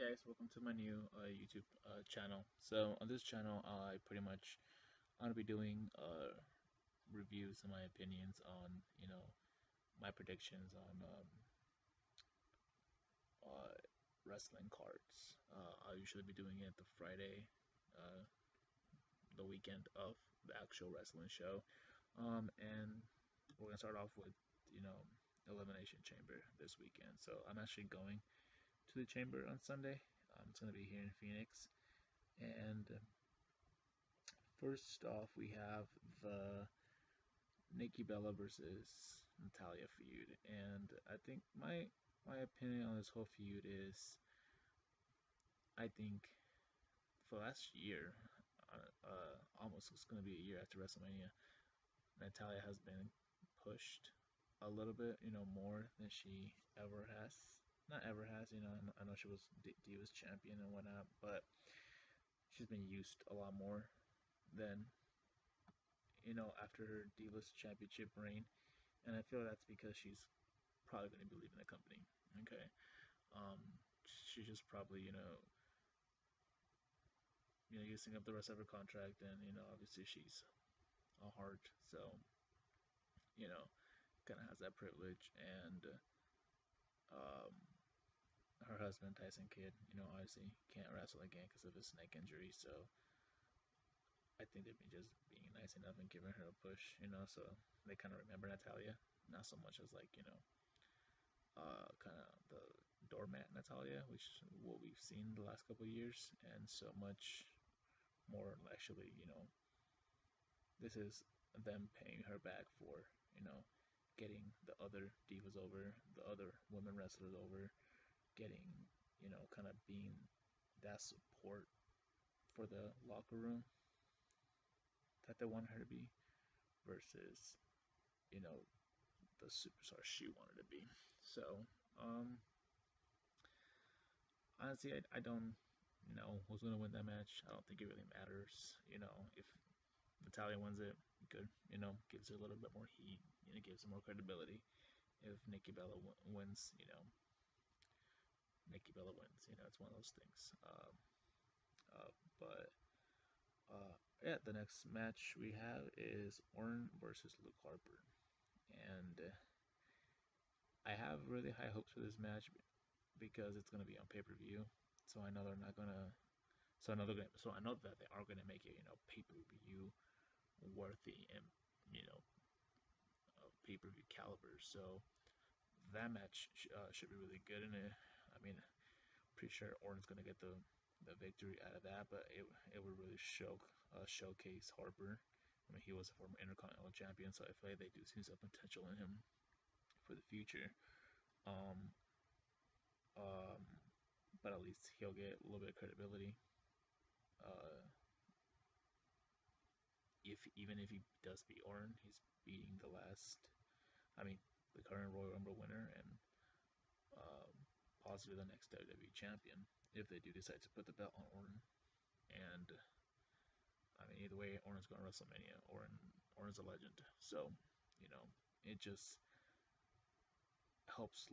guys, welcome to my new YouTube channel. So on this channel, I'm gonna be doing reviews and my opinions on my predictions on uh, wrestling cards. I'll usually be doing it the Friday, uh, the weekend of the actual wrestling show. And we're gonna start off with you know Elimination Chamber this weekend. So I'm actually going to the chamber on Sunday. It's gonna be here in Phoenix. And first off, we have the Nikki Bella versus Natalia feud, and I think my opinion on this whole feud is I think for last year, almost it's going to be a year after WrestleMania, Natalia has been pushed a little bit, more than she ever has. Not ever has, I know she was Divas champion and whatnot, but she's been used a lot more than after her Divas Championship reign, and I feel that's because she's probably going to be leaving the company. Okay, um, she's just probably using up the rest of her contract, and obviously she's a heart, so you know kind of has that privilege, and um, her husband Tyson Kidd, obviously can't wrestle again because of his neck injury, so I think they've been just being nice enough and giving her a push, so they kind of remember Natalia, not so much as like kind of the doormat Natalia, which is what we've seen the last couple of years, and so much more actually, this is them paying her back for, getting the other divas over, the other women wrestlers over, getting, kind of being that support for the locker room that they want her to be versus, you know, the superstar she wanted to be. So, um, honestly, I don't know who's going to win that match. I don't think it really matters. If Natalia wins it, good. Gives her a little bit more heat. Gives her more credibility. If Nikki Bella wins, Nikki Bella wins. It's one of those things. But yeah, the next match we have is Orton versus Luke Harper, and I have really high hopes for this match because it's gonna be on pay-per-view. So I know they're not gonna. So I know that they are gonna make it, pay-per-view worthy and you know pay-per-view caliber. So that match should be really good. And I mean, pretty sure Orton's gonna get the victory out of that, but it would really showcase Harper. I mean, he was a former Intercontinental Champion, so I feel like they do see some potential in him for the future. Um, um, but at least he'll get a little bit of credibility. Uh, if even if he does beat Orton, he's beating I mean, the current Royal Rumble winner and um, possibly the next WWE champion if they do decide to put the belt on Orton. And I mean, either way, Orton's going to WrestleMania. Orton's a legend, so you know it just helps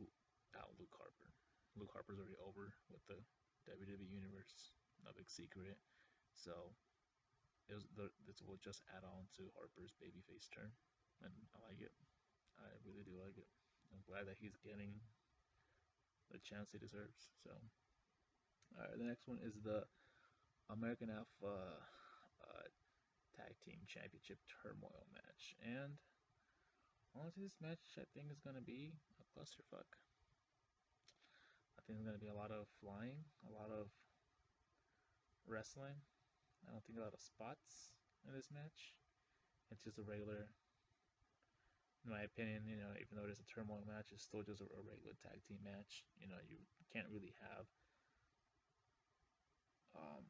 out Luke Harper. Luke Harper's already over with the WWE Universe, no big secret. So this will just add on to Harper's babyface turn, and I like it. I really do like it. I'm glad that he's getting the chance he deserves. So, all right, the next one is the American Alpha uh, Tag Team Championship Turmoil match, and honestly, this match I think is gonna be a clusterfuck. I think there's gonna be a lot of flying, a lot of wrestling. I don't think a lot of spots in this match. It's just a regular, in my opinion, even though it is a turmoil match, it's still just a regular tag team match. You can't really have um,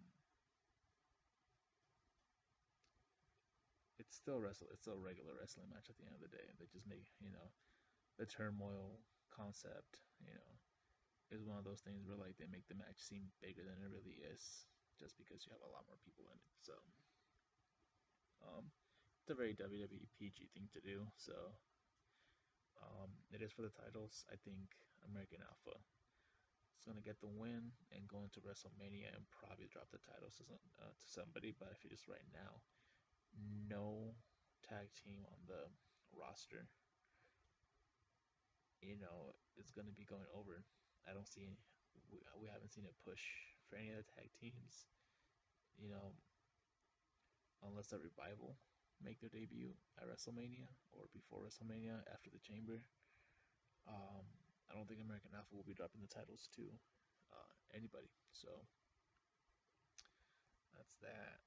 it's still a regular wrestling match at the end of the day. They just make, the turmoil concept, is one of those things where like they make the match seem bigger than it really is just because you have a lot more people in it. So it's a very WWE PG thing to do. So it is for the titles. I think American Alpha is gonna get the win and go into WrestleMania and probably drop the titles to somebody. But if it is right now, no tag team on the roster, is gonna be going over. I don't see any, we haven't seen a push for any of the tag teams. You know, unless a revival make their debut at WrestleMania or before WrestleMania after the Chamber. Um, I don't think American Alpha will be dropping the titles to anybody. So that's that.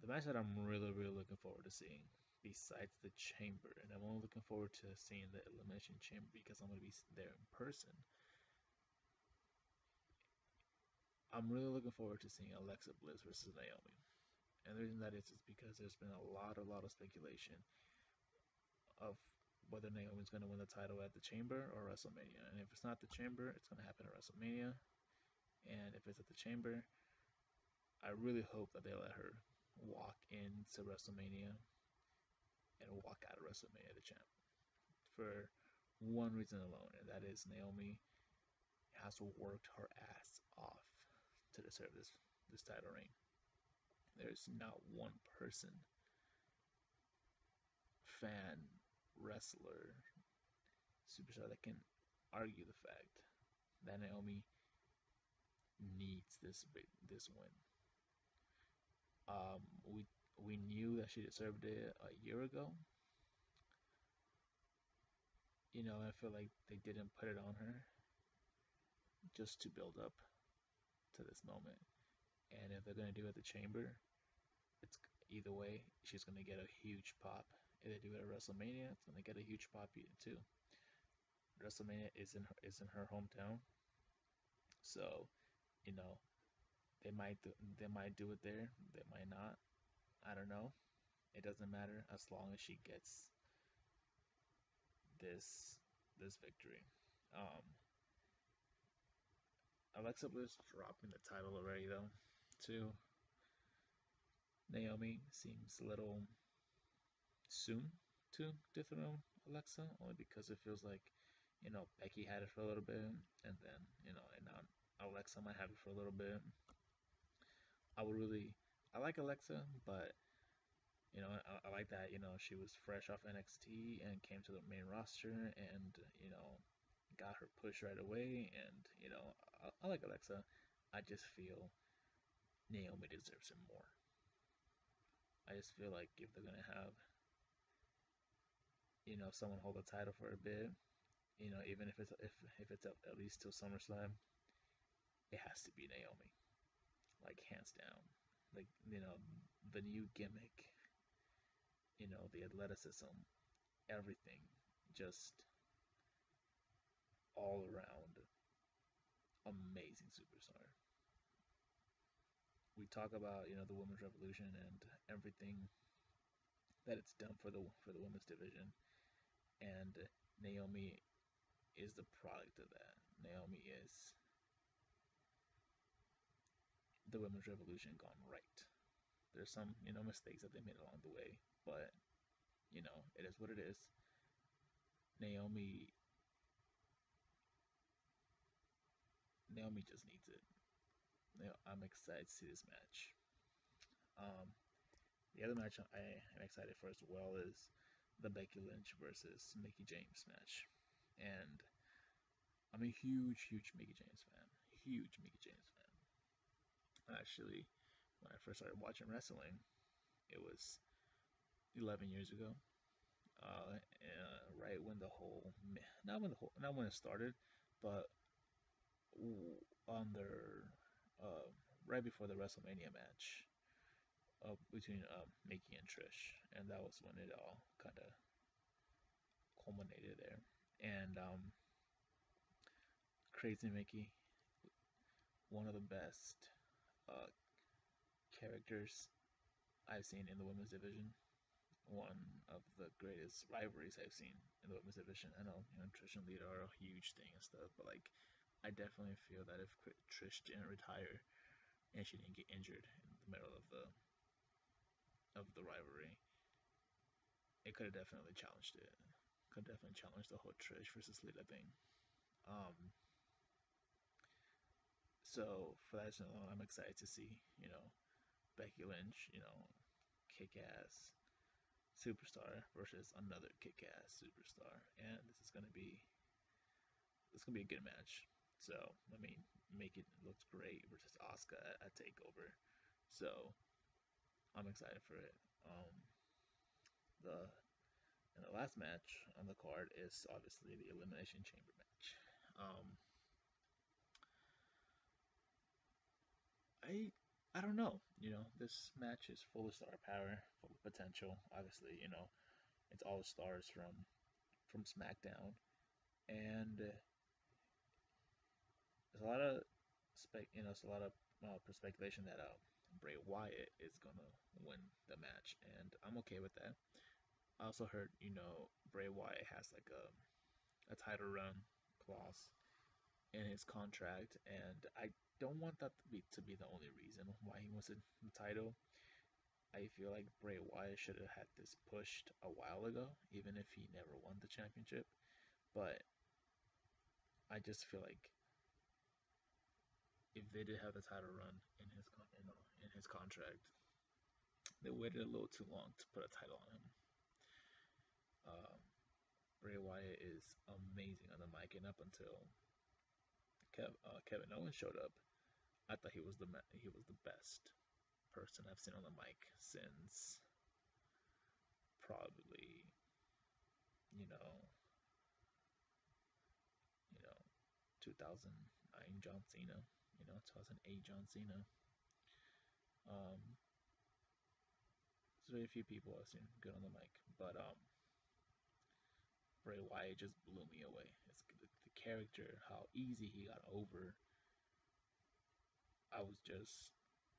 The match that I'm really, really looking forward to seeing, besides the Chamber, and I'm only looking forward to seeing the Elimination Chamber because I'm going to be there in person. I'm really looking forward to seeing Alexa Bliss versus Naomi. And the reason that is because there's been a lot of speculation of whether Naomi's going to win the title at the Chamber or WrestleMania. And if it's not the Chamber, it's going to happen at WrestleMania. And if it's at the Chamber, I really hope that they let her walk into WrestleMania and walk out of WrestleMania the champ for one reason alone, and that is Naomi has worked her ass off to deserve this title reign. There's not one person, fan, wrestler, superstar that can argue the fact that Naomi needs this win. We knew that she deserved it a year ago. I feel like they didn't put it on her just to build up to this moment. And if they're gonna do it at the Chamber, it's either way, she's gonna get a huge pop. If they do it at WrestleMania, it's gonna get a huge pop too. WrestleMania is in her hometown, so you know they might do it there, they might not. I don't know. It doesn't matter as long as she gets this victory. Um, Alexa Bliss dropping the title already though, to Naomi seems a little soon to dethrone Alexa, only because it feels like, Becky had it for a little bit, and then, and now Alexa might have it for a little bit. I like Alexa, but, I like that, she was fresh off NXT and came to the main roster and, got her push right away, and, I like Alexa. I just feel Naomi deserves it more. I just feel like if they're gonna have, someone hold the title for a bit, even if it's at least till SummerSlam, it has to be Naomi, like hands down. Like the new gimmick, the athleticism, everything, just all around amazing superstar. We talk about the women's revolution and everything that it's done for the women's division, and Naomi is the product of that. Naomi is the women's revolution gone right. There's some mistakes that they made along the way, but it is what it is. Naomi Naomi just needs it. I'm excited to see this match. Um, the other match I am excited for as well is the Becky Lynch versus Mickie James match, and I'm a huge, huge Mickie James fan. Huge Mickie James fan. Actually, when I first started watching wrestling, it was 11 years ago. Right when the whole, not when it started, but on their, uh, right before the WrestleMania match between Mickey and Trish, and that was when it all kind of culminated there. And Crazy Mickey, one of the best uh, characters I've seen in the women's division. One of the greatest rivalries I've seen in the women's division. I know, Trish and Lita are a huge thing and stuff, but like, I definitely feel that if Trish didn't retire and she didn't get injured in the middle of the rivalry, it could have definitely challenged it. Could definitely challenge the whole Trish versus Lita thing. Um, So for that reason alone, I'm excited to see, Becky Lynch, kick-ass superstar versus another kick-ass superstar, and this is gonna be a good match. So I mean, make it look great versus Asuka at Takeover. So I'm excited for it. The and the last match on the card is obviously the Elimination Chamber match. I I don't know. This match is full of star power, full of potential. Obviously, it's all the stars from SmackDown, and there's a lot of it's a lot of speculation that Bray Wyatt is gonna win the match, and I'm okay with that. I also heard, Bray Wyatt has like a title run clause in his contract, and I don't want that to be the only reason why he wants the title. I feel like Bray Wyatt should have had this pushed a while ago, even if he never won the championship. But I just feel like if they did have the title run in his contract, they waited a little too long to put a title on him. Um, Bray Wyatt is amazing on the mic, and up until Kevin Owens showed up, I thought he was the best person I've seen on the mic since probably you know you know 2009 John Cena, 2008 John Cena. Um, there's very few people I've seen good on the mic, but Bray Wyatt just blew me away. It's the character, how easy he got over. I was just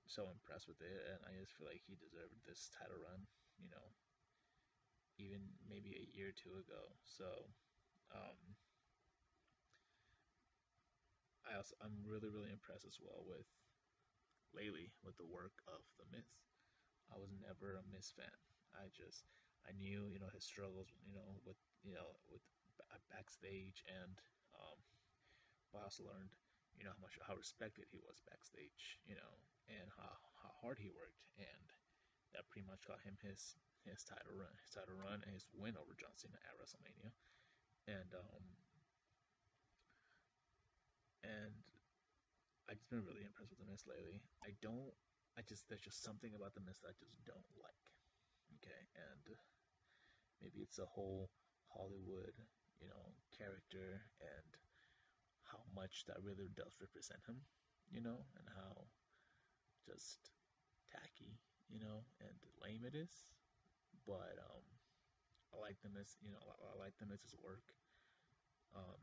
so impressed with it, and I just feel like he deserved this title run. You know, even maybe a year or two ago. So um, I'm really really impressed as well with lately with the work of the Miz. I was never a Miz fan. I knew his struggles with backstage, and um, but I also learned how respected he was backstage, and how hard he worked, and that pretty much got him his title run and his win over John Cena at WrestleMania. And I just been really impressed with the Miz lately. There's just something about the Miz that I just don't like. Okay, and maybe it's a whole Hollywood, character, and how much that really does represent him, and how just tacky, and lame it is. But I like them as I like them as his work. Um,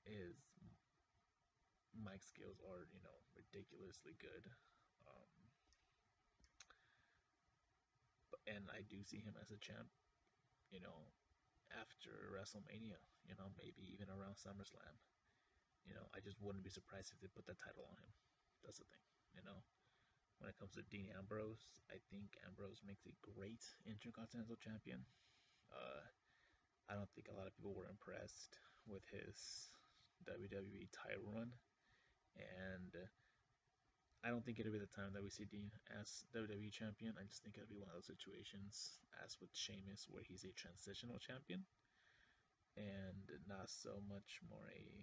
his mic skills are ridiculously good. Um, and I do see him as a champ. You know, after WrestleMania. Maybe even around SummerSlam. I just wouldn't be surprised if they put that title on him. That's the thing. You know, when it comes to Dean Ambrose, I think Ambrose makes a great Intercontinental Champion. Uh, I don't think a lot of people were impressed with his WWE title run, and I don't think it'll be the time that we see Dean as WWE champion. I just think it'll be one of those situations, as with Sheamus, where he's a transitional champion and not so much more a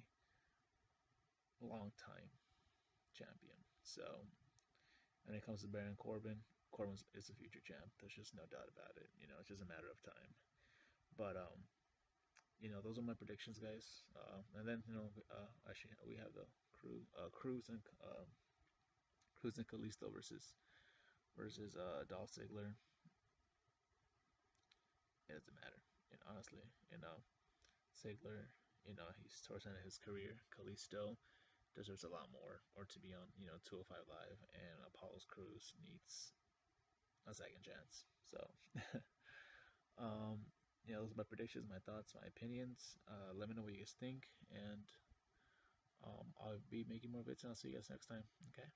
long time champion. So when it comes to Baron Corbin, Corbin is the future champ. There's just no doubt about it. It's just a matter of time. But those are my predictions, guys. And then actually we have the Cruz and Kalisto versus Dolph Ziggler. It doesn't matter. Honestly, Ziggler, he's towards the end of his career. Kalisto deserves a lot more, or to be on 205 Live, and Apollo's Crews needs a second chance. So, those are my predictions, my thoughts, my opinions. Let me know what you guys think, and I'll be making more vids, and I'll see you guys next time. Okay.